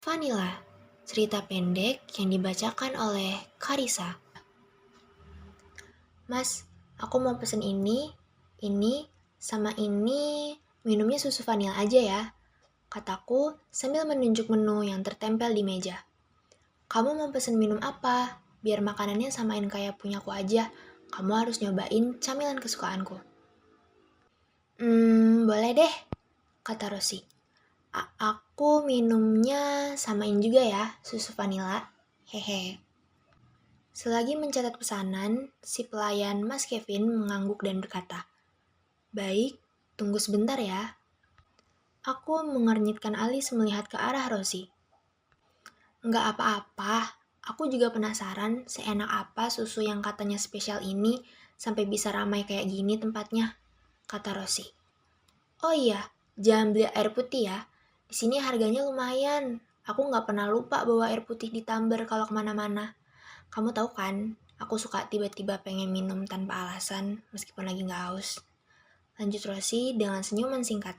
Vanilla, cerita pendek yang dibacakan oleh Karisa. Mas, aku mau pesen ini, sama ini, minumnya susu vanilla aja ya, kataku sambil menunjuk menu yang tertempel di meja. Kamu mau pesen minum apa? Biar makanannya samain kayak punyaku aja, kamu harus nyobain camilan kesukaanku. Boleh deh, kata Rosi. Aku minumnya samain juga ya, susu vanilla. Hehe. Selagi mencatat pesanan, si pelayan Mas Kevin mengangguk dan berkata, "Baik, tunggu sebentar ya." Aku mengernyitkan alis melihat ke arah Rosi. "Nggak apa-apa, aku juga penasaran seenak apa susu yang katanya spesial ini sampai bisa ramai kayak gini tempatnya," kata Rosi. "Oh iya, jangan beli air putih ya. Di sini harganya lumayan. Aku nggak pernah lupa bawa air putih di tumbler kalau kemana-mana. Kamu tahu kan, aku suka tiba-tiba pengen minum tanpa alasan meskipun lagi nggak haus." Lanjut Rosi dengan senyuman singkat.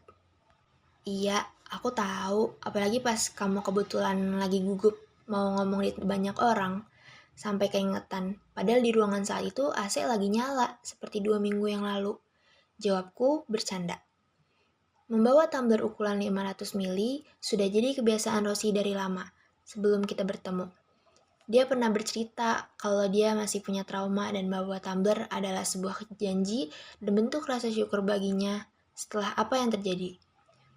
"Iya, aku tahu. Apalagi pas kamu kebetulan lagi gugup mau ngomong di banyak orang. Sampai keingetan. Padahal di ruangan saat itu AC lagi nyala seperti 2 minggu yang lalu." Jawabku bercanda. Membawa tumbler ukuran 500 mili sudah jadi kebiasaan Rosi dari lama, sebelum kita bertemu. Dia pernah bercerita kalau dia masih punya trauma dan bahwa tumbler adalah sebuah janji dan bentuk rasa syukur baginya setelah apa yang terjadi.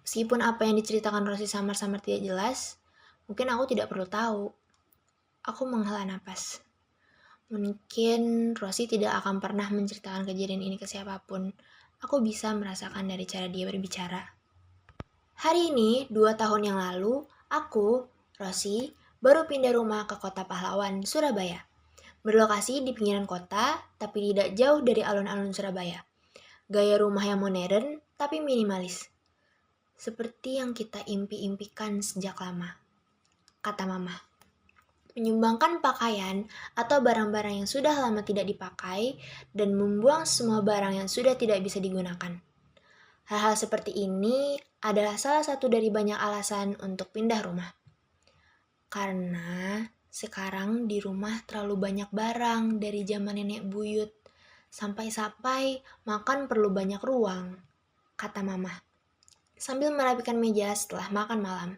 Meskipun apa yang diceritakan Rosi samar-samar tidak jelas, mungkin aku tidak perlu tahu. Aku menghela napas. Mungkin Rosi tidak akan pernah menceritakan kejadian ini ke siapapun. Aku bisa merasakan dari cara dia berbicara. Hari ini, 2 tahun yang lalu, aku, Rosi, baru pindah rumah ke kota pahlawan, Surabaya. Berlokasi di pinggiran kota, tapi tidak jauh dari alun-alun Surabaya. Gaya rumah yang modern, tapi minimalis. Seperti yang kita impi-impikan sejak lama, kata Mama. Menyumbangkan pakaian atau barang-barang yang sudah lama tidak dipakai dan membuang semua barang yang sudah tidak bisa digunakan. Hal-hal seperti ini adalah salah satu dari banyak alasan untuk pindah rumah. Karena sekarang di rumah terlalu banyak barang dari zaman nenek buyut. Sampai-sampai makan perlu banyak ruang, kata Mama, sambil merapikan meja setelah makan malam.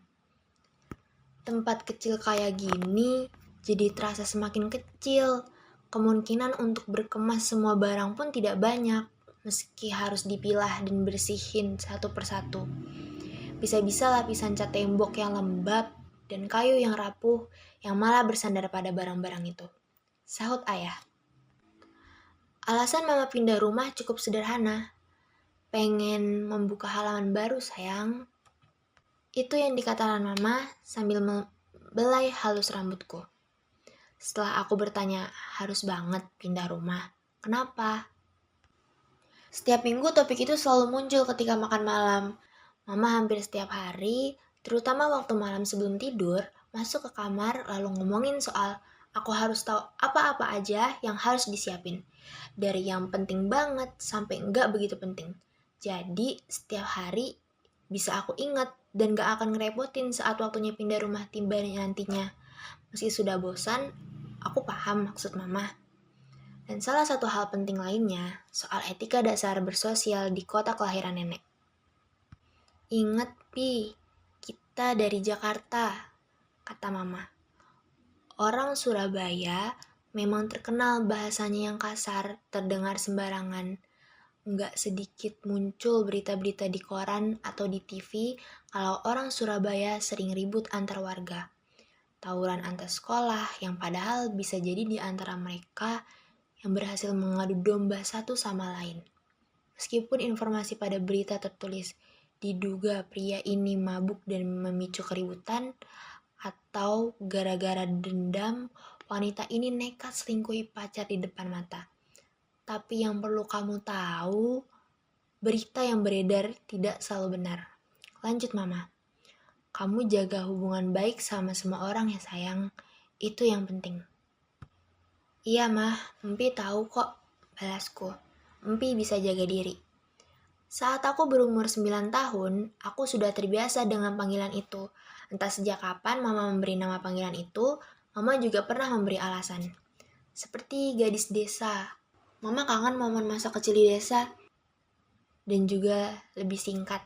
Tempat kecil kayak gini jadi terasa semakin kecil. Kemungkinan untuk berkemas semua barang pun tidak banyak, meski harus dipilah dan bersihin satu persatu. Bisa-bisa lapisan cat tembok yang lembab dan kayu yang rapuh yang malah bersandar pada barang-barang itu, sahut ayah. Alasan Mama pindah rumah cukup sederhana. Pengen membuka halaman baru, sayang. Itu yang dikatakan Mama sambil membelai halus rambutku. Setelah aku bertanya, harus banget pindah rumah. Kenapa? Setiap minggu topik itu selalu muncul ketika makan malam. Mama hampir setiap hari, terutama waktu malam sebelum tidur, masuk ke kamar lalu ngomongin soal aku harus tahu apa-apa aja yang harus disiapin. Dari yang penting banget sampai enggak begitu penting. Jadi setiap hari bisa aku ingat dan gak akan ngerepotin saat waktunya pindah rumah tiba nantinya. Meski sudah bosan, aku paham maksud Mama. Dan salah satu hal penting lainnya, soal etika dasar bersosial di kota kelahiran nenek. Ingat, Pi, kita dari Jakarta, kata Mama. Orang Surabaya memang terkenal bahasanya yang kasar, terdengar sembarangan. Nggak sedikit muncul berita-berita di koran atau di TV kalau orang Surabaya sering ribut antar warga. Tawuran antar sekolah yang padahal bisa jadi di antara mereka yang berhasil mengadu domba satu sama lain. Meskipun informasi pada berita tertulis diduga pria ini mabuk dan memicu keributan, atau gara-gara dendam wanita ini nekat selingkuhi pacar di depan mata. Tapi yang perlu kamu tahu, berita yang beredar tidak selalu benar. Lanjut Mama. Kamu jaga hubungan baik sama semua orang ya sayang. Itu yang penting. Iya Mah, Empi tahu kok, balasku. Empi bisa jaga diri. Saat aku berumur 9 tahun, aku sudah terbiasa dengan panggilan itu. Entah sejak kapan Mama memberi nama panggilan itu, Mama juga pernah memberi alasan. Seperti gadis desa. Mama kangen momen masa kecil di desa. Dan juga lebih singkat.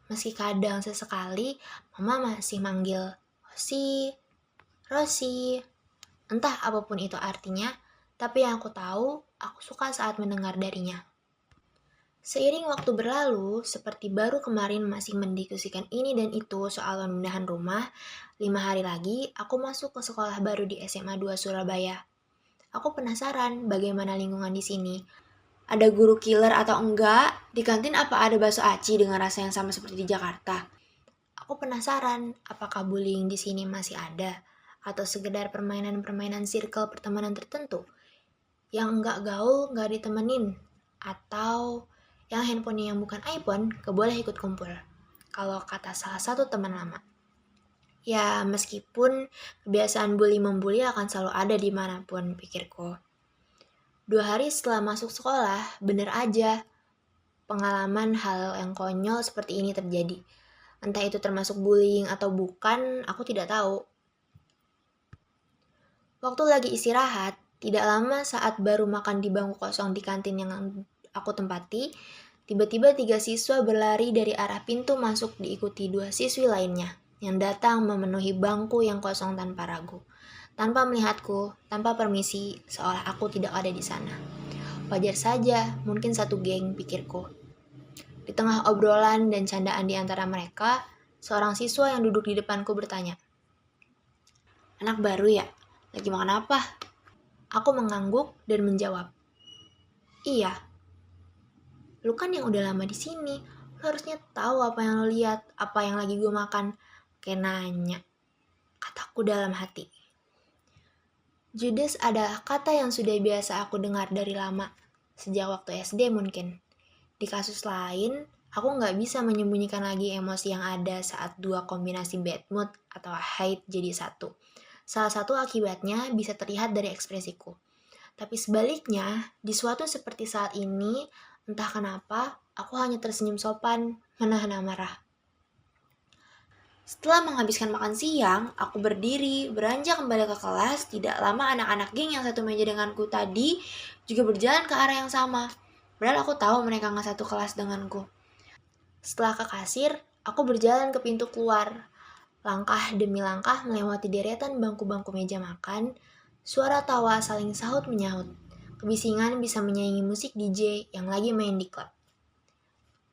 Meski kadang sesekali, Mama masih manggil Rosi, Rosi. Entah apapun itu artinya, tapi yang aku tahu, aku suka saat mendengar darinya. Seiring waktu berlalu, seperti baru kemarin masih mendiskusikan ini dan itu soal pemindahan rumah, 5 hari lagi aku masuk ke sekolah baru di SMA 2 Surabaya. Aku penasaran bagaimana lingkungan di sini. Ada guru killer atau enggak? Di kantin apa ada bakso aci dengan rasa yang sama seperti di Jakarta? Aku penasaran apakah bullying di sini masih ada atau sekedar permainan-permainan circle pertemanan tertentu yang enggak gaul, enggak ditemenin, atau yang handphonenya yang bukan iPhone, gak boleh ikut kumpul. Kalau kata salah satu teman lama. Ya, meskipun kebiasaan bully-membuli akan selalu ada dimanapun, pikirku. 2 hari setelah masuk sekolah, bener aja pengalaman hal yang konyol seperti ini terjadi. Entah itu termasuk bullying atau bukan, aku tidak tahu. Waktu lagi istirahat, tidak lama saat baru makan di bangku kosong di kantin yang aku tempati, tiba-tiba 3 siswa berlari dari arah pintu masuk diikuti 2 siswi lainnya yang datang memenuhi bangku yang kosong tanpa ragu. Tanpa melihatku, tanpa permisi, seolah aku tidak ada di sana. Wajar saja, mungkin satu geng, pikirku. Di tengah obrolan dan candaan di antara mereka, seorang siswa yang duduk di depanku bertanya, "Anak baru ya? Lagi makan apa?" Aku mengangguk dan menjawab, "Iya, lu kan yang udah lama di sini, lu harusnya tahu apa yang lu lihat, apa yang lagi gue makan." Kayak nanya, kataku dalam hati. Judes adalah kata yang sudah biasa aku dengar dari lama, sejak waktu SD mungkin. Di kasus lain, aku nggak bisa menyembunyikan lagi emosi yang ada saat dua kombinasi bad mood atau hate jadi satu. Salah satu akibatnya bisa terlihat dari ekspresiku. Tapi sebaliknya, di suatu seperti saat ini, entah kenapa, aku hanya tersenyum sopan, menahan amarah. Setelah menghabiskan makan siang, aku berdiri, beranjak kembali ke kelas. Tidak lama anak-anak geng yang satu meja denganku tadi juga berjalan ke arah yang sama. Padahal aku tahu mereka nggak satu kelas denganku. Setelah ke kasir, aku berjalan ke pintu keluar. Langkah demi langkah melewati deretan bangku-bangku meja makan, suara tawa saling sahut menyahut. Kebisingan bisa menyaingi musik DJ yang lagi main di klub.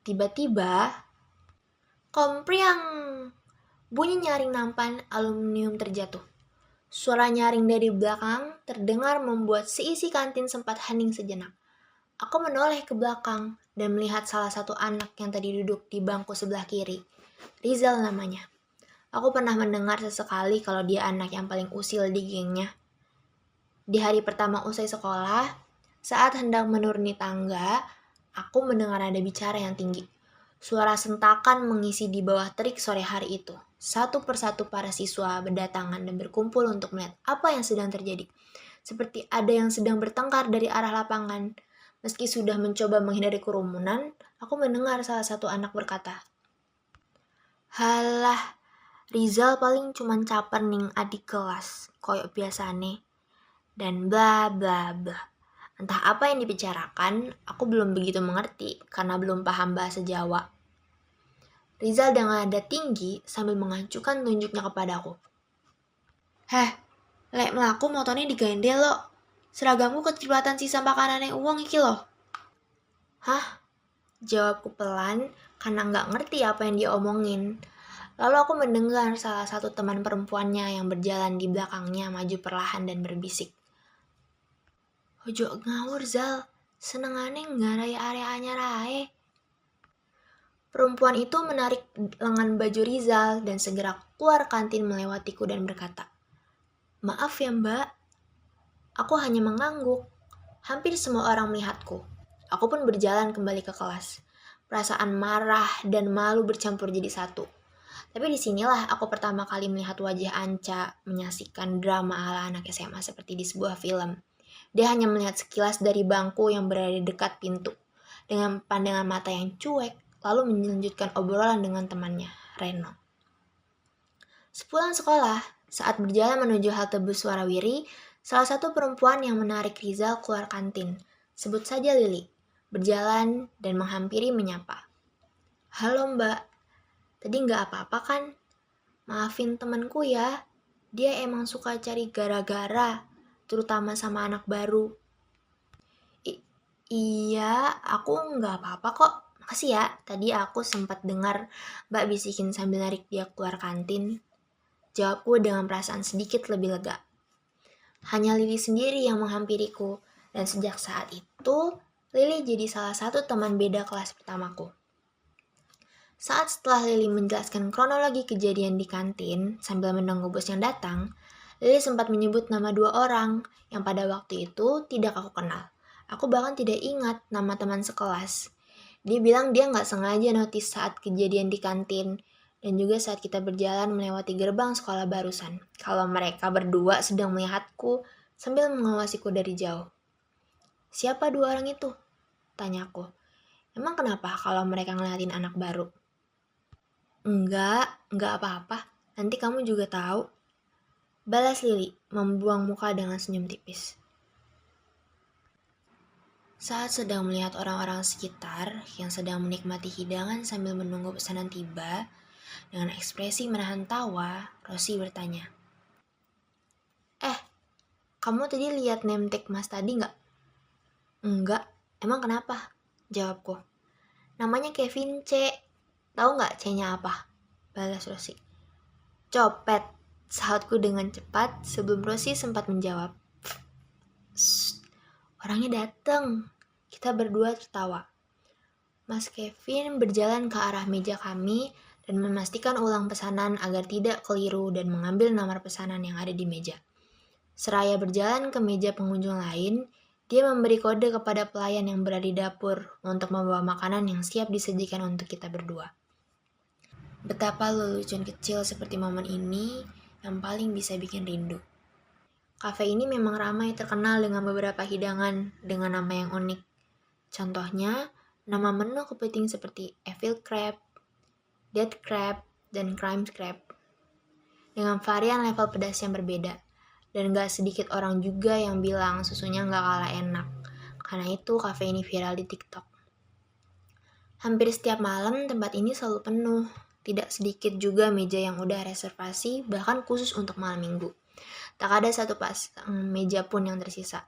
Tiba-tiba, kompriang! Bunyi nyaring nampan aluminium terjatuh. Suara nyaring dari belakang terdengar membuat seisi kantin sempat hening sejenak. Aku menoleh ke belakang dan melihat salah satu anak yang tadi duduk di bangku sebelah kiri. Rizal namanya. Aku pernah mendengar sesekali kalau dia anak yang paling usil di gengnya. Di hari pertama usai sekolah, saat hendak menuruni tangga, aku mendengar nada bicara yang tinggi. Suara sentakan mengisi di bawah terik sore hari itu. Satu persatu para siswa berdatangan dan berkumpul untuk melihat apa yang sedang terjadi. Seperti ada yang sedang bertengkar dari arah lapangan. Meski sudah mencoba menghindari kerumunan, aku mendengar salah satu anak berkata, "Halah, Rizal paling cuman caper ning adik kelas, koyok biasane." Dan bla bla bla. Entah apa yang dibicarakan, aku belum begitu mengerti karena belum paham bahasa Jawa. Rizal dengan nada tinggi sambil mengacukan tunjuknya kepadaku. "Heh, lek melaku motornya digandel lo. Seragamku kecipratan sisa makanannya uang iki loh." "Hah?" Jawabku pelan karena nggak ngerti apa yang dia omongin. Lalu aku mendengar salah satu teman perempuannya yang berjalan di belakangnya maju perlahan dan berbisik. "Ojo ngawur Zal, senengane ngarai area anyar ae." Perempuan itu menarik lengan baju Rizal dan segera keluar kantin melewatiku dan berkata, "Maaf ya mbak." Aku hanya mengangguk. Hampir semua orang melihatku. Aku pun berjalan kembali ke kelas. Perasaan marah dan malu bercampur jadi satu. Tapi disinilah aku pertama kali melihat wajah Anca menyaksikan drama ala anak SMA seperti di sebuah film. Dia hanya melihat sekilas dari bangku yang berada di dekat pintu. Dengan pandangan mata yang cuek, lalu melanjutkan obrolan dengan temannya, Reno. Sepulang sekolah, saat berjalan menuju halte bus Warawiri, salah satu perempuan yang menarik Rizal keluar kantin, sebut saja Lili, berjalan dan menghampiri menyapa. Halo mbak, tadi nggak apa-apa kan? Maafin temanku ya, dia emang suka cari gara-gara, terutama sama anak baru. Iya, aku nggak apa-apa kok. Makasih ya, tadi aku sempat dengar mbak bisikin sambil narik dia keluar kantin. Jawabku dengan perasaan sedikit lebih lega. Hanya Lili sendiri yang menghampiriku, dan sejak saat itu, Lili jadi salah satu teman beda kelas pertamaku. Saat setelah Lili menjelaskan kronologi kejadian di kantin sambil menunggu bus yang datang, Lili sempat menyebut nama dua orang yang pada waktu itu tidak aku kenal. Aku bahkan tidak ingat nama teman sekelas. Dia bilang dia nggak sengaja notice saat kejadian di kantin, dan juga saat kita berjalan melewati gerbang sekolah barusan. Kalau mereka berdua sedang melihatku sambil mengawasiku dari jauh. Siapa dua orang itu? Tanyaku. Emang kenapa kalau mereka ngeliatin anak baru? Enggak apa-apa. Nanti kamu juga tahu. Balas Lili, membuang muka dengan senyum tipis. Saat sedang melihat orang-orang sekitar yang sedang menikmati hidangan sambil menunggu pesanan tiba, dengan ekspresi menahan tawa, Rosi bertanya, kamu tadi lihat name tag mas tadi nggak? Enggak, emang kenapa? Jawabku. Namanya Kevin C. Tahu nggak C-nya apa? Balas Rosi. Copet, sahutku dengan cepat sebelum Rosi sempat menjawab. Orangnya datang. Kita berdua tertawa. Mas Kevin berjalan ke arah meja kami dan memastikan ulang pesanan agar tidak keliru dan mengambil nomor pesanan yang ada di meja. Seraya berjalan ke meja pengunjung lain, dia memberi kode kepada pelayan yang berada di dapur untuk membawa makanan yang siap disajikan untuk kita berdua. Betapa lelucon kecil seperti momen ini yang paling bisa bikin rindu. Kafe ini memang ramai terkenal dengan beberapa hidangan dengan nama yang unik. Contohnya, nama menu kepiting seperti Evil Crab, Death Crab, dan Crime Crab. Dengan varian level pedas yang berbeda. Dan gak sedikit orang juga yang bilang susunya gak kalah enak. Karena itu kafe ini viral di TikTok. Hampir setiap malam tempat ini selalu penuh. Tidak sedikit juga meja yang udah reservasi, bahkan khusus untuk malam minggu. Tak ada satu pasang meja pun yang tersisa.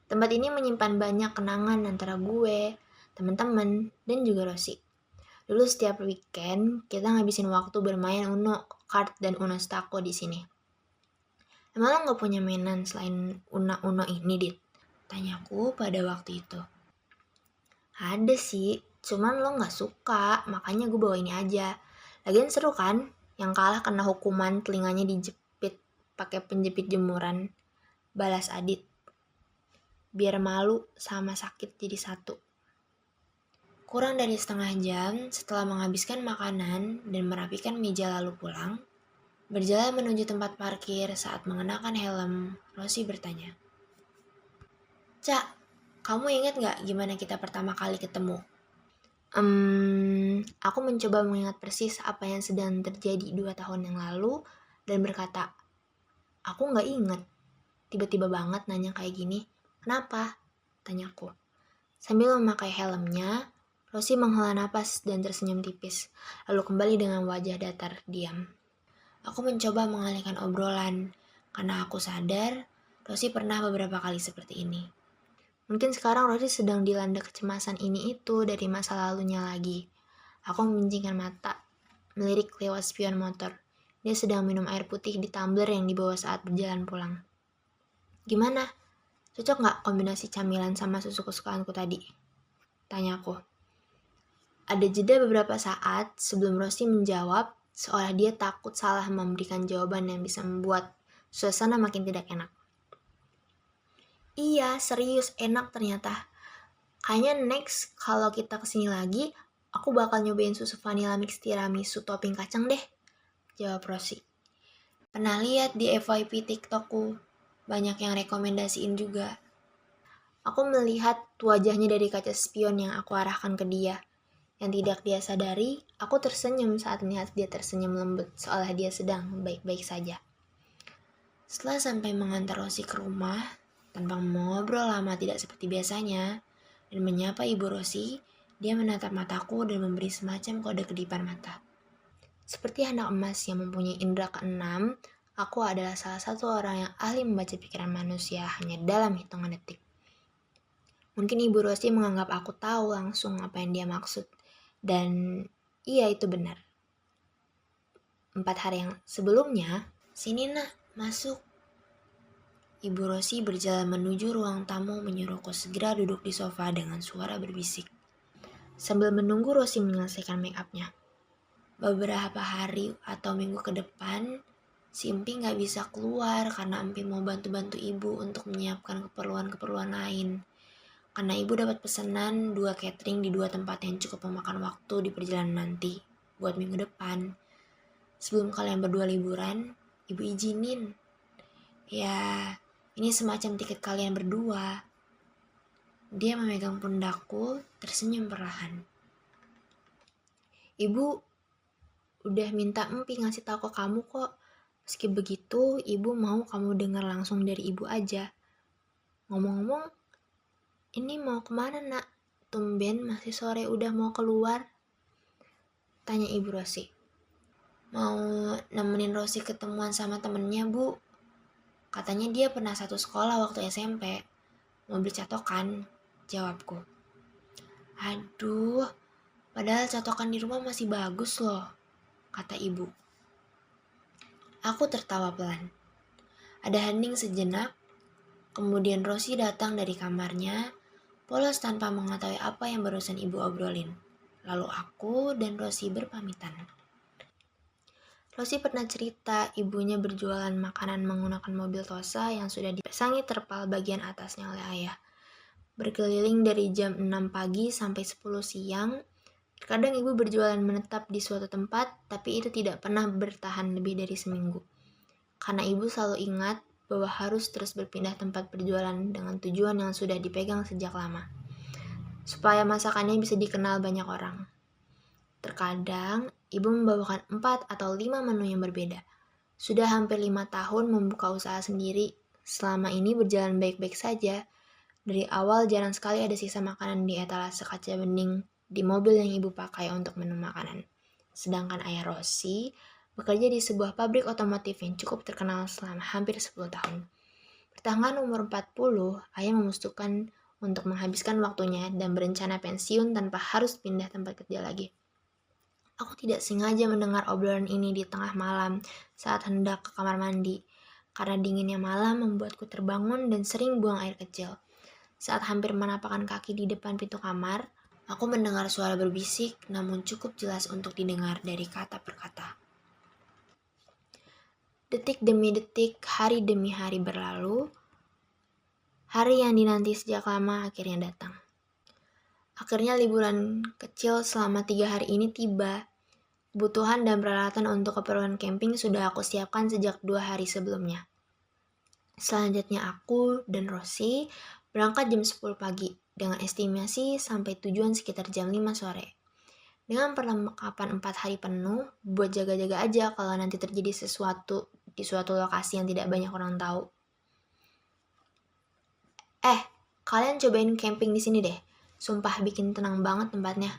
Tempat ini menyimpan banyak kenangan antara gue, teman-teman, dan juga Rosi. Dulu setiap weekend, kita ngabisin waktu bermain Uno, kart, dan Uno Stako di sini. Emang lo gak punya mainan selain Uno ini, Dit? Tanyaku pada waktu itu. Ada sih, cuman lo gak suka, makanya gue bawa ini aja. Lagian seru kan? Yang kalah kena hukuman telinganya dijepit pakai penjepit jemuran. Balas Adit. Biar malu sama sakit jadi satu. Kurang dari setengah jam setelah menghabiskan makanan dan merapikan meja lalu pulang, berjalan menuju tempat parkir saat mengenakan helm, Rosi bertanya, Cak, kamu ingat gak gimana kita pertama kali ketemu? Aku mencoba mengingat persis apa yang sedang terjadi 2 tahun yang lalu dan berkata, aku gak ingat. Tiba-tiba banget nanya kayak gini. Kenapa? Tanyaku. Sambil memakai helmnya, Rosi menghela napas dan tersenyum tipis, lalu kembali dengan wajah datar diam. Aku mencoba mengalihkan obrolan, karena aku sadar Rosi pernah beberapa kali seperti ini. Mungkin sekarang Rosi sedang dilanda kecemasan ini itu dari masa lalunya lagi. Aku membincangkan mata, melirik lewat spion motor. Dia sedang minum air putih di tumbler yang dibawa saat berjalan pulang. Gimana? Cocok gak kombinasi camilan sama susu kesukaanku tadi? Tanyaku. Ada jeda beberapa saat sebelum Rosi menjawab, seolah dia takut salah memberikan jawaban yang bisa membuat suasana makin tidak enak. Iya, serius enak ternyata. Kayaknya next kalau kita kesini lagi, aku bakal nyobain susu vanilla mix tiramisu topping kacang deh. Jawab Rosi. Pernah lihat di FYP TikTokku, banyak yang rekomendasiin juga. Aku melihat wajahnya dari kaca spion yang aku arahkan ke dia. Yang tidak dia sadari, aku tersenyum saat melihat dia tersenyum lembut, seolah dia sedang baik-baik saja. Setelah sampai mengantar Rosi ke rumah, tanpa mengobrol lama tidak seperti biasanya, dan menyapa Ibu Rosi, dia menatap mataku dan memberi semacam kode kedipan mata. Seperti anak emas yang mempunyai indera keenam, aku adalah salah satu orang yang ahli membaca pikiran manusia hanya dalam hitungan detik. Mungkin Ibu Rosi menganggap aku tahu langsung apa yang dia maksud, dan iya itu benar. 4 hari yang sebelumnya, "Sini nak, masuk." Ibu Rosi berjalan menuju ruang tamu menyuruhku segera duduk di sofa dengan suara berbisik. Sambil menunggu Rosi menyelesaikan make-upnya. Beberapa hari atau minggu ke depan, si Empi gak bisa keluar karena Empi mau bantu-bantu ibu untuk menyiapkan keperluan-keperluan lain. Karena ibu dapat pesanan 2 catering di 2 tempat yang cukup memakan waktu di perjalanan nanti buat minggu depan. Sebelum kalian berdua liburan, ibu izinin. Ya, ini semacam tiket kalian berdua. Dia memegang pundakku, tersenyum perlahan. Ibu udah minta Empi ngasih tahu ke kamu kok. Meski begitu, ibu mau kamu dengar langsung dari ibu aja. Ngomong-ngomong, ini mau kemana nak? Tumben masih sore udah mau keluar? Tanya Ibu Rosi. Mau nemenin Rosi ketemuan sama temennya bu. Katanya dia pernah satu sekolah waktu SMP. Mau beli catokan, jawabku. Aduh, padahal catokan di rumah masih bagus loh, kata ibu. Aku tertawa pelan. Ada hening sejenak, kemudian Rosi datang dari kamarnya, polos tanpa mengetahui apa yang barusan ibu obrolin. Lalu aku dan Rosi berpamitan. Rosi pernah cerita ibunya berjualan makanan menggunakan mobil Tosa yang sudah dipasangi terpal bagian atasnya oleh ayah. Berkeliling dari jam 6 pagi sampai 10 siang, terkadang ibu berjualan menetap di suatu tempat, tapi itu tidak pernah bertahan lebih dari seminggu. Karena ibu selalu ingat bahwa harus terus berpindah tempat berjualan dengan tujuan yang sudah dipegang sejak lama, supaya masakannya bisa dikenal banyak orang. Terkadang, ibu membawakan 4 atau 5 menu yang berbeda. Sudah hampir 5 tahun membuka usaha sendiri, selama ini berjalan baik-baik saja. Dari awal jarang sekali ada sisa makanan di etalase kaca bening di mobil yang ibu pakai untuk menu makanan. Sedangkan ayah Rosi bekerja di sebuah pabrik otomotif yang cukup terkenal selama hampir 10 tahun. Pertengahan umur 40, ayah memutuskan untuk menghabiskan waktunya dan berencana pensiun tanpa harus pindah tempat kerja lagi. Aku tidak sengaja mendengar obrolan ini di tengah malam saat hendak ke kamar mandi, karena dinginnya malam membuatku terbangun dan sering buang air kecil. Saat hampir menapakkan kaki di depan pintu kamar, aku mendengar suara berbisik namun cukup jelas untuk didengar dari kata per kata. Detik demi detik, hari demi hari berlalu, hari yang dinanti sejak lama akhirnya datang. Akhirnya liburan kecil selama 3 hari ini tiba. Kebutuhan dan peralatan untuk keperluan camping sudah aku siapkan sejak 2 hari sebelumnya. Selanjutnya aku dan Rosi berangkat jam 10 pagi dengan estimasi sampai tujuan sekitar jam 5 sore. Dengan perlengkapan 4 hari penuh buat jaga-jaga aja kalau nanti terjadi sesuatu di suatu lokasi yang tidak banyak orang tahu. Kalian cobain camping di sini deh. Sumpah bikin tenang banget tempatnya,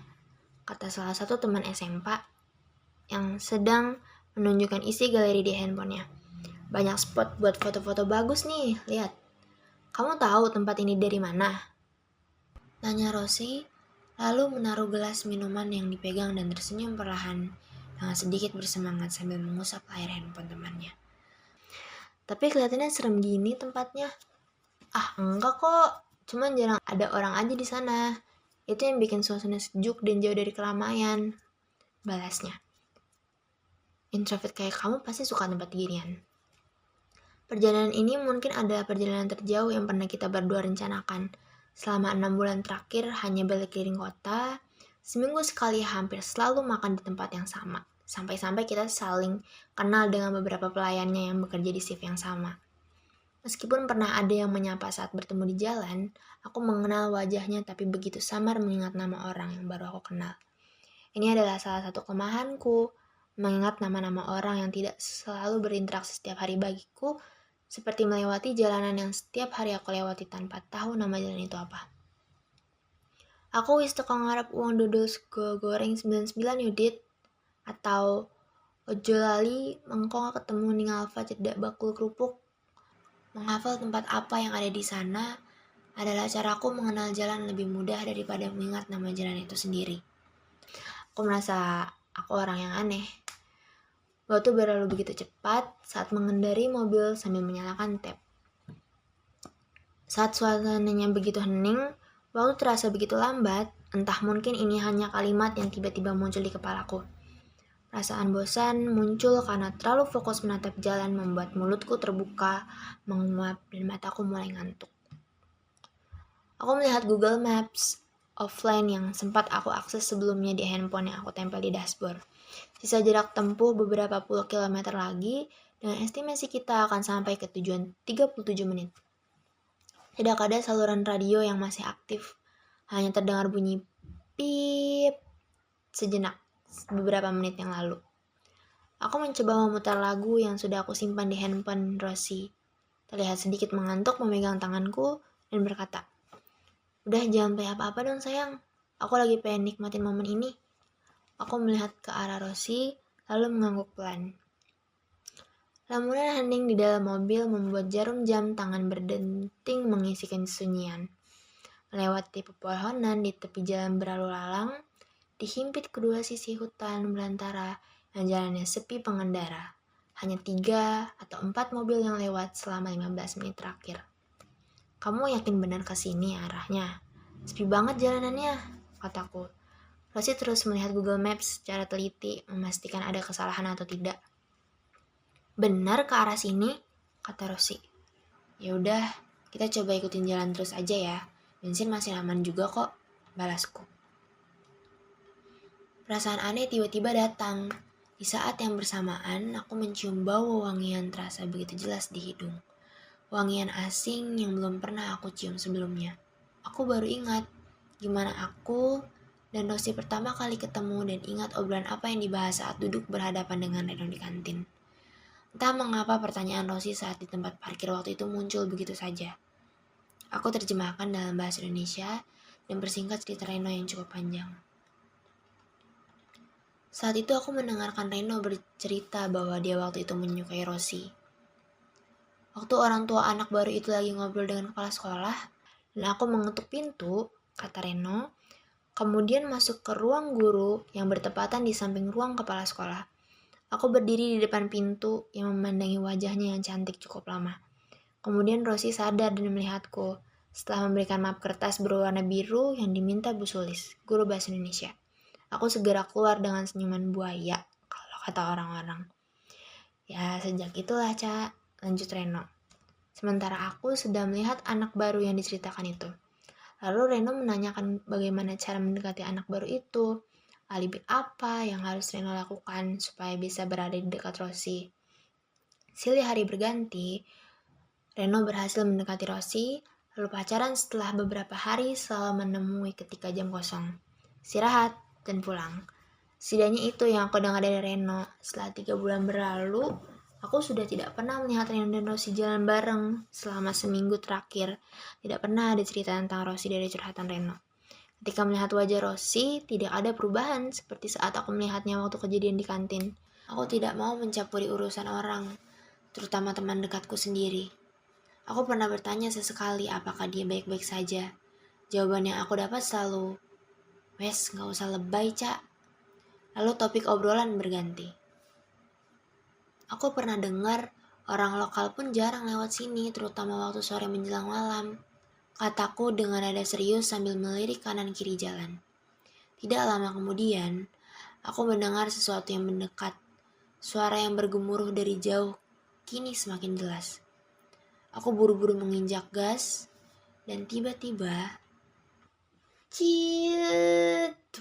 kata salah satu teman SMP yang sedang menunjukkan isi galeri di handphonenya. Banyak spot buat foto-foto bagus nih, lihat. Kamu tahu tempat ini dari mana? Tanya Rosi, lalu menaruh gelas minuman yang dipegang dan tersenyum perlahan dengan sedikit bersemangat sambil mengusap layar handphone temannya. Tapi kelihatannya serem gini tempatnya. Enggak kok. Cuman jarang ada orang aja di sana. Itu yang bikin suasana sejuk dan jauh dari keramaian, balasnya. Introvert kayak kamu pasti suka tempat ginian. Perjalanan ini mungkin adalah perjalanan terjauh yang pernah kita berdua rencanakan. Selama 6 bulan terakhir hanya berkeliling kota, seminggu sekali hampir selalu makan di tempat yang sama. Sampai-sampai kita saling kenal dengan beberapa pelayannya yang bekerja di shift yang sama. Meskipun pernah ada yang menyapa saat bertemu di jalan, aku mengenal wajahnya tapi begitu samar mengingat nama orang yang baru aku kenal. Ini adalah salah satu kelemahanku, mengingat nama-nama orang yang tidak selalu berinteraksi setiap hari bagiku, seperti melewati jalanan yang setiap hari aku lewati tanpa tahu nama jalan itu apa. Aku wis teko ngarep uang dodol sego goreng 99 yudit, atau ojo lali mengko ketemu ning Alfa cedak bakul kerupuk. Menghafal tempat apa yang ada di sana adalah caraku mengenal jalan lebih mudah daripada mengingat nama jalan itu sendiri. Aku merasa aku orang yang aneh. Waktu berlalu begitu cepat saat mengendari mobil sambil menyalakan tap. Saat suasananya begitu hening, waktu terasa begitu lambat, entah mungkin ini hanya kalimat yang tiba-tiba muncul di kepalaku. Perasaan bosan muncul karena terlalu fokus menatap jalan membuat mulutku terbuka, menguap, dan mataku mulai ngantuk. Aku melihat Google Maps offline yang sempat aku akses sebelumnya di handphone yang aku tempel di dashboard. Sisa jarak tempuh beberapa puluh kilometer lagi, dengan estimasi kita akan sampai ke tujuan 37 menit. Tidak ada saluran radio yang masih aktif, hanya terdengar bunyi pip sejenak beberapa menit yang lalu. Aku mencoba memutar lagu yang sudah aku simpan di handphone Rosie. Terlihat sedikit mengantuk memegang tanganku dan berkata, "Udah jangan play apa-apa dong sayang, aku lagi pengen nikmatin momen ini." Aku melihat ke arah Rosie, lalu mengangguk pelan. Lamunan hening di dalam mobil membuat jarum jam tangan berdenting mengisikan kesunyian. Melewati pepohonan di tepi jalan berlalu lalang, dihimpit kedua sisi hutan belantara yang jalannya sepi pengendara. Hanya 3 atau 4 mobil yang lewat selama 15 menit terakhir. "Kamu yakin benar ke sini arahnya? Sepi banget jalanannya," kataku. Rosie terus melihat Google Maps secara teliti, memastikan ada kesalahan atau tidak. "Benar ke arah sini," kata Rosie. "Ya udah, kita coba ikutin jalan terus aja ya. Bensin masih aman juga kok," balasku. Perasaan aneh tiba-tiba datang. Di saat yang bersamaan, aku mencium bau wangian terasa begitu jelas di hidung. Wangian asing yang belum pernah aku cium sebelumnya. Aku baru ingat gimana aku dan Rosie pertama kali ketemu dan ingat obrolan apa yang dibahas saat duduk berhadapan dengan Reno di kantin. Entah mengapa pertanyaan Rosie saat di tempat parkir waktu itu muncul begitu saja. Aku terjemahkan dalam bahasa Indonesia dan persingkat cerita Reno yang cukup panjang. Saat itu aku mendengarkan Reno bercerita bahwa dia waktu itu menyukai Rosie. Waktu orang tua anak baru itu lagi ngobrol dengan kepala sekolah, dan aku mengetuk pintu, kata Reno, kemudian masuk ke ruang guru yang bertepatan di samping ruang kepala sekolah. Aku berdiri di depan pintu yang memandangi wajahnya yang cantik cukup lama. Kemudian Rosie sadar dan melihatku setelah memberikan map kertas berwarna biru yang diminta Bu Sulis, guru bahasa Indonesia. Aku segera keluar dengan senyuman buaya, kalau kata orang-orang. "Ya, sejak itulah, Ca," lanjut Reno. Sementara aku sedang melihat anak baru yang diceritakan itu. Lalu Reno menanyakan bagaimana cara mendekati anak baru itu, alibi apa yang harus Reno lakukan supaya bisa berada di dekat Rosie. Silih hari berganti, Reno berhasil mendekati Rosie, lalu pacaran setelah beberapa hari selalu menemui ketika jam kosong. Istirahat dan pulang. Setidaknya itu yang aku dengar dari Reno. Setelah 3 bulan berlalu, aku sudah tidak pernah melihat Reno dan Rosie jalan bareng selama seminggu terakhir. Tidak pernah ada cerita tentang Rosie dari curhatan Reno. Ketika melihat wajah Rosie, tidak ada perubahan seperti saat aku melihatnya waktu kejadian di kantin. Aku tidak mau mencampuri urusan orang, terutama teman dekatku sendiri. Aku pernah bertanya sesekali apakah dia baik-baik saja. Jawaban yang aku dapat selalu, "Wes, gak usah lebay, Cak." Lalu topik obrolan berganti. Aku pernah dengar orang lokal pun jarang lewat sini, terutama waktu sore menjelang malam, kataku dengan nada serius sambil melirik kanan kiri jalan. Tidak lama kemudian, aku mendengar sesuatu yang mendekat. Suara yang bergemuruh dari jauh kini semakin jelas. Aku buru-buru menginjak gas dan tiba-tiba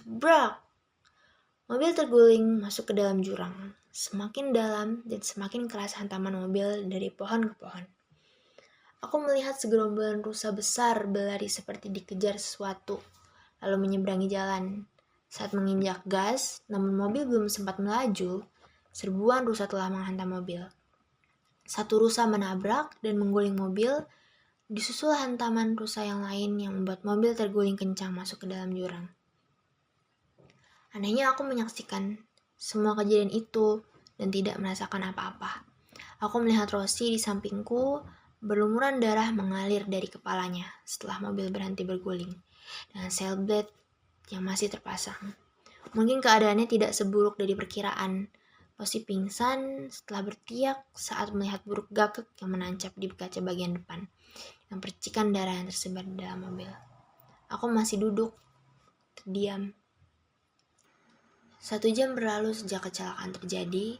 brak. Mobil terguling masuk ke dalam jurang. Semakin dalam dan semakin keras hantaman mobil dari pohon ke pohon. Aku melihat segerombolan rusa besar berlari seperti dikejar sesuatu, lalu menyeberangi jalan. Saat menginjak gas, namun mobil belum sempat melaju, serbuan rusa telah menghantam mobil. Satu rusa menabrak dan mengguling mobil, disusul hantaman rusa yang lain yang membuat mobil terguling kencang masuk ke dalam jurang. Anehnya aku menyaksikan semua kejadian itu dan tidak merasakan apa-apa. Aku melihat Rosi di sampingku, berlumuran darah mengalir dari kepalanya setelah mobil berhenti berguling, dengan sailblade yang masih terpasang. Mungkin keadaannya tidak seburuk dari perkiraan. Rosi pingsan setelah bertiak saat melihat buruk gagak yang menancap di kaca bagian depan, dan percikan darah yang tersebar di dalam mobil. Aku masih duduk, terdiam. 1 jam berlalu sejak kecelakaan terjadi.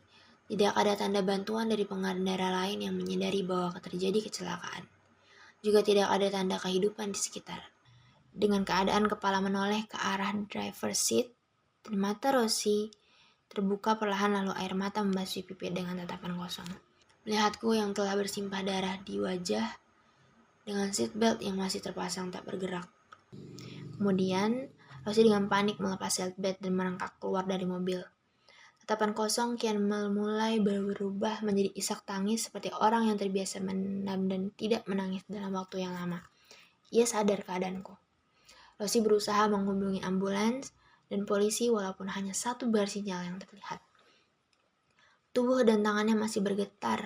Tidak ada tanda bantuan dari pengendara lain yang menyadari bahwa terjadi kecelakaan. Juga tidak ada tanda kehidupan di sekitar. Dengan keadaan kepala menoleh ke arah driver seat, dan mata Rosi terbuka perlahan lalu air mata membasuh pipi dengan tatapan kosong. Melihatku yang telah bersimpah darah di wajah dengan seatbelt yang masih terpasang tak bergerak. Kemudian, Rosi dengan panik melepas seatbelt dan merangkak keluar dari mobil. Tatapan kosong kian mulai berubah menjadi isak tangis seperti orang yang terbiasa menendam dan tidak menangis dalam waktu yang lama. Ia sadar keadaanku. Rosi berusaha menghubungi ambulans dan polisi walaupun hanya satu bar sinyal yang terlihat. Tubuh dan tangannya masih bergetar.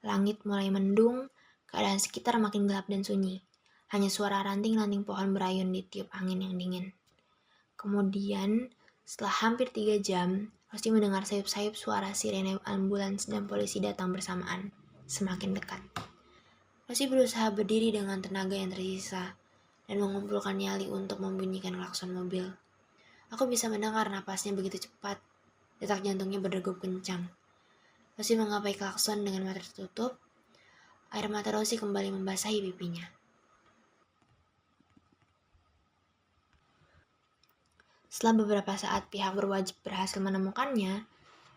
Langit mulai mendung, keadaan sekitar makin gelap dan sunyi. Hanya suara ranting-ranting pohon berayun ditiup angin yang dingin. Kemudian, setelah hampir 3 jam, Rosi mendengar sayup-sayup suara sirene ambulans dan polisi datang bersamaan, semakin dekat. Rosi berusaha berdiri dengan tenaga yang tersisa dan mengumpulkan nyali untuk membunyikan klakson mobil. Aku bisa mendengar napasnya begitu cepat, detak jantungnya berdegup kencang. Rosi menggapai klakson dengan mata tertutup. Air mata Rosi kembali membasahi pipinya. Setelah beberapa saat pihak berwajib berhasil menemukannya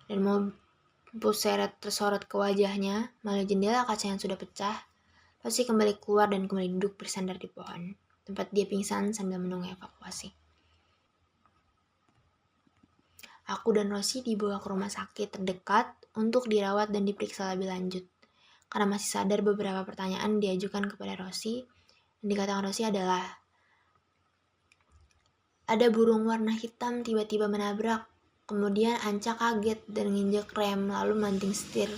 dan mobil seret tersorot ke wajahnya melalui jendela kaca yang sudah pecah, Rosi kembali keluar dan kembali duduk bersandar di pohon, tempat dia pingsan sambil menunggu evakuasi. Aku dan Rosi dibawa ke rumah sakit terdekat untuk dirawat dan diperiksa lebih lanjut. Karena masih sadar, beberapa pertanyaan diajukan kepada Rosi. Yang dikatakan Rosi adalah, ada burung warna hitam tiba-tiba menabrak. Kemudian Anca kaget dan nginjek rem lalu melanting setir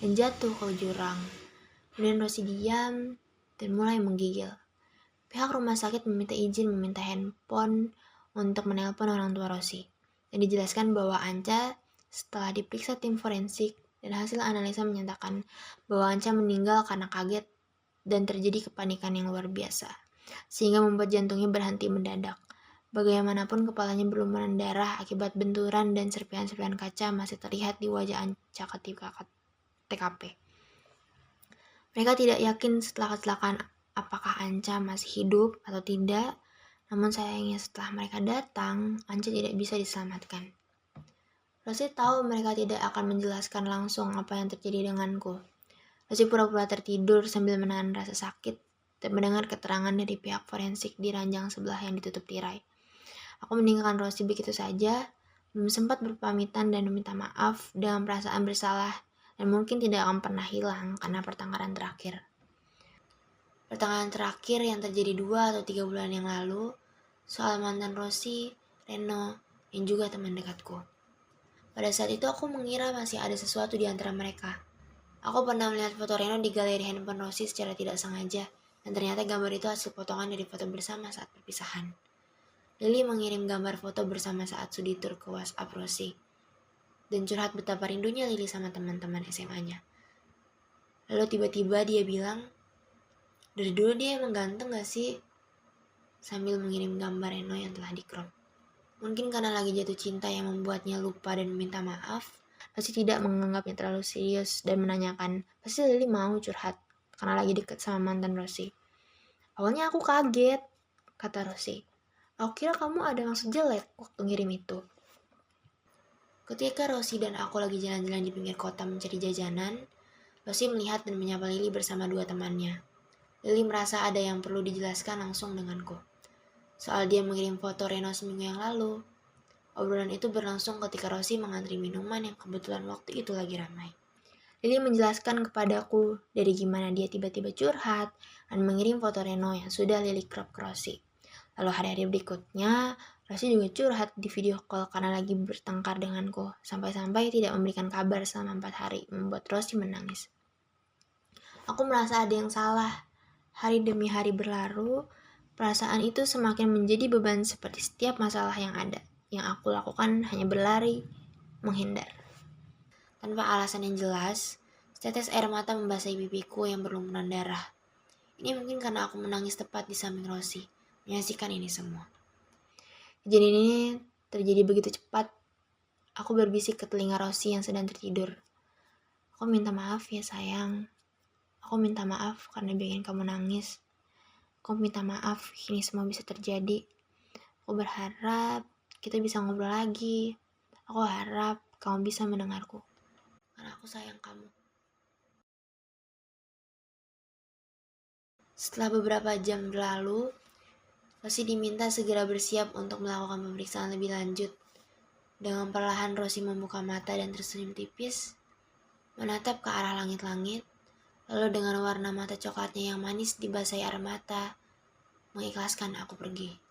dan jatuh ke jurang. Kemudian Rosi diam dan mulai menggigil. Pihak rumah sakit meminta izin meminta handphone untuk menelpon orang tua Rosi. Dan dijelaskan bahwa Anca setelah diperiksa tim forensik dan hasil analisa menyatakan bahwa Anca meninggal karena kaget dan terjadi kepanikan yang luar biasa, sehingga membuat jantungnya berhenti mendadak. Bagaimanapun kepalanya berlumuran darah akibat benturan dan serpihan-serpihan kaca masih terlihat di wajah Anca ketika TKP. Mereka tidak yakin setelah kecelakaan apakah Anca masih hidup atau tidak. Namun sayangnya setelah mereka datang, Anca tidak bisa diselamatkan. Rosi tahu mereka tidak akan menjelaskan langsung apa yang terjadi denganku. Rosi pura-pura tertidur sambil menahan rasa sakit dan mendengar keterangan dari pihak forensik di ranjang sebelah yang ditutup tirai. Aku meninggalkan Rosi begitu saja, belum sempat berpamitan dan meminta maaf dengan perasaan bersalah dan mungkin tidak akan pernah hilang karena pertengkaran terakhir. Pertengkaran terakhir yang terjadi 2 atau 3 bulan yang lalu soal mantan Rosi, Reno, dan juga teman dekatku. Pada saat itu aku mengira masih ada sesuatu di antara mereka. Aku pernah melihat foto Reno di galeri handphone Rosi secara tidak sengaja, dan ternyata gambar itu hasil potongan dari foto bersama saat perpisahan. Lily mengirim gambar foto bersama saat studi tour ke WhatsApp Rosi, dan curhat betapa rindunya Lily sama teman-teman SMA-nya. Lalu tiba-tiba dia bilang, dari dulu dia emang ganteng gak sih? Sambil mengirim gambar Reno yang telah di-crop. Mungkin karena lagi jatuh cinta yang membuatnya lupa dan meminta maaf, Rosi tidak menganggapnya terlalu serius dan menanyakan, pasti Lily mau curhat karena lagi deket sama mantan Rosi. Awalnya aku kaget, kata Rosi. Aku kira kamu ada maksud jelek waktu ngirim itu. Ketika Rosi dan aku lagi jalan-jalan di pinggir kota mencari jajanan, Rosi melihat dan menyapa Lily bersama 2 temannya. Lily merasa ada yang perlu dijelaskan langsung denganku. Soal dia mengirim foto Reno seminggu yang lalu. Obrolan itu berlangsung ketika Rosi mengantri minuman yang kebetulan waktu itu lagi ramai. Lili menjelaskan kepadaku dari gimana dia tiba-tiba curhat dan mengirim foto Reno yang sudah Lili crop ke Rosi. Lalu hari-hari berikutnya, Rosi juga curhat di video call karena lagi bertengkar denganku, sampai-sampai tidak memberikan kabar selama 4 hari, membuat Rosi menangis. Aku merasa ada yang salah. Hari demi hari berlalu, perasaan itu semakin menjadi beban seperti setiap masalah yang ada. Yang aku lakukan hanya berlari, menghindar. Tanpa alasan yang jelas, setetes air mata membasahi pipiku yang berlumuran darah. Ini mungkin karena aku menangis tepat di samping Rosi, menyaksikan ini semua. Kejadian ini terjadi begitu cepat. Aku berbisik ke telinga Rosi yang sedang tertidur. Aku minta maaf ya sayang. Aku minta maaf karena bikin kamu nangis. Aku minta maaf ini semua bisa terjadi. Aku berharap kita bisa ngobrol lagi. Aku harap kamu bisa mendengarku. Karena aku sayang kamu. Setelah beberapa jam berlalu, Rosi diminta segera bersiap untuk melakukan pemeriksaan lebih lanjut. Dengan perlahan Rosi membuka mata dan tersenyum tipis, menatap ke arah langit-langit, lalu dengan warna mata coklatnya yang manis dibasahi air mata, mengikhlaskan aku pergi.